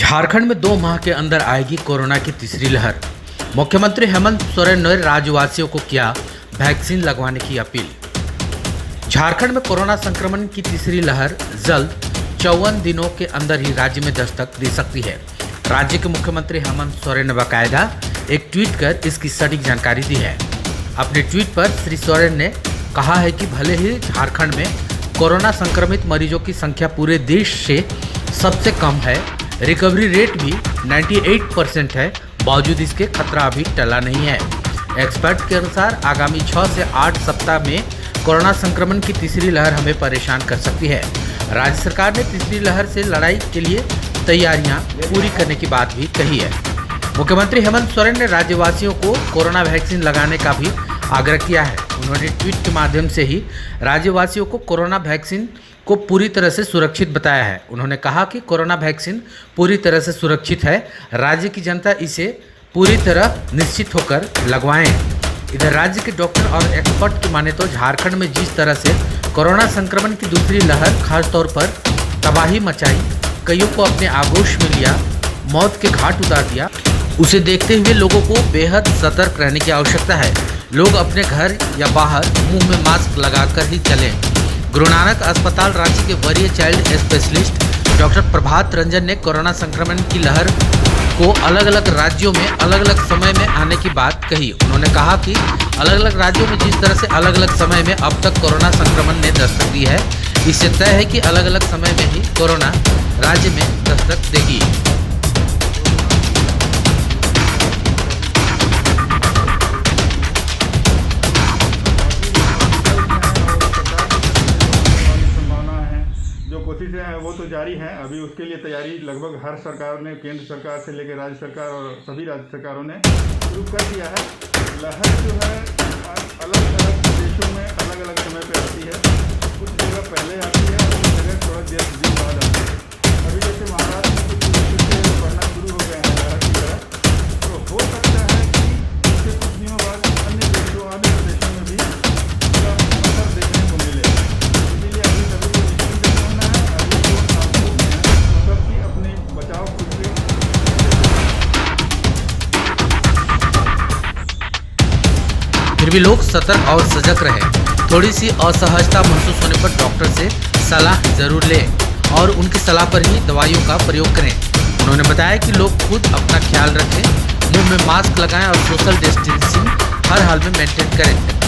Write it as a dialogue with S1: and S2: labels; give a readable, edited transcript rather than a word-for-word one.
S1: झारखंड में 2 माह के अंदर आएगी कोरोना की तीसरी लहर। मुख्यमंत्री हेमंत सोरेन ने राज्यवासियों को किया वैक्सीन लगवाने की अपील। झारखंड में कोरोना संक्रमण की तीसरी लहर जल्द 54 दिनों के अंदर ही राज्य में दस्तक दे सकती है। राज्य के मुख्यमंत्री हेमंत सोरेन ने बाकायदा एक ट्वीट कर इसकी सटीक जानकारी दी है। अपने ट्वीट पर श्री सोरेन ने कहा है कि भले ही झारखंड में कोरोना संक्रमित मरीजों की संख्या पूरे देश से सबसे कम है, रिकवरी रेट भी 98% है, बावजूद इसके खतरा अभी टला नहीं है। एक्सपर्ट के अनुसार आगामी 6 से 8 सप्ताह में कोरोना संक्रमण की तीसरी लहर हमें परेशान कर सकती है। राज्य सरकार ने तीसरी लहर से लड़ाई के लिए तैयारियां पूरी करने की बात भी कही है। मुख्यमंत्री हेमंत सोरेन ने राज्यवासियों को कोरोना वैक्सीन लगाने का भी आग्रह किया है। उन्होंने ट्वीट के माध्यम से ही राज्यवासियों को कोरोना वैक्सीन को पूरी तरह से सुरक्षित बताया है। उन्होंने कहा कि कोरोना वैक्सीन पूरी तरह से सुरक्षित है, राज्य की जनता इसे पूरी तरह निश्चित होकर लगवाएं। इधर राज्य के डॉक्टर और एक्सपर्ट की माने तो झारखंड में जिस तरह से कोरोना संक्रमण की दूसरी लहर खासतौर पर तबाही मचाई, कईयों को अपने आगोश में लिया, मौत के घाट उतार दिया, उसे देखते हुए लोगों को बेहद सतर्क रहने की आवश्यकता है। लोग अपने घर या बाहर मुंह में मास्क लगाकर ही चलें। गुरु नानक अस्पताल रांची के वरीय child specialist doctor Prabhat Ranjan ने कोरोना संक्रमण की लहर को अलग अलग राज्यों में अलग अलग समय में आने की बात कही। उन्होंने कहा कि अलग अलग राज्यों में जिस तरह से अलग अलग समय में अब तक कोरोना संक्रमण ने दस्तक दी है, इससे तय है कि अलग अलग समय में ही कोरोना राज्य में दस्तक देगी।
S2: कोशिशें हैं वो तो जारी हैं। अभी उसके लिए तैयारी लगभग हर सरकार ने, केंद्र सरकार से लेकर राज्य सरकार और सभी राज्य सरकारों ने शुरू कर दिया है। लहर जो है अलग अलग देशों में अलग अलग समय पर आती है। कुछ जगह पहले आती है, कुछ जगह थोड़ा दिन बाद आती है। अभी जैसे महाराष्ट्र में कुछ से बढ़ना शुरू हो गए हैं लहर की तरह, तो हो सकता है कि इसके कुछ दिनों बाद अन्य देशों अन्य प्रदेशों में भी इसका असर देखने को मिले। इसीलिए अभी सभी को निश्चिंत रहना है।
S1: फिर भी लोग सतर्क और सजग रहें। थोड़ी सी असहजता महसूस होने पर डॉक्टर से सलाह जरूर लें और उनकी सलाह पर ही दवाइयों का प्रयोग करें। उन्होंने बताया कि लोग खुद अपना ख्याल रखें, मुंह में मास्क लगाएं और सोशल डिस्टेंसिंग हर हाल में मेंटेन करें।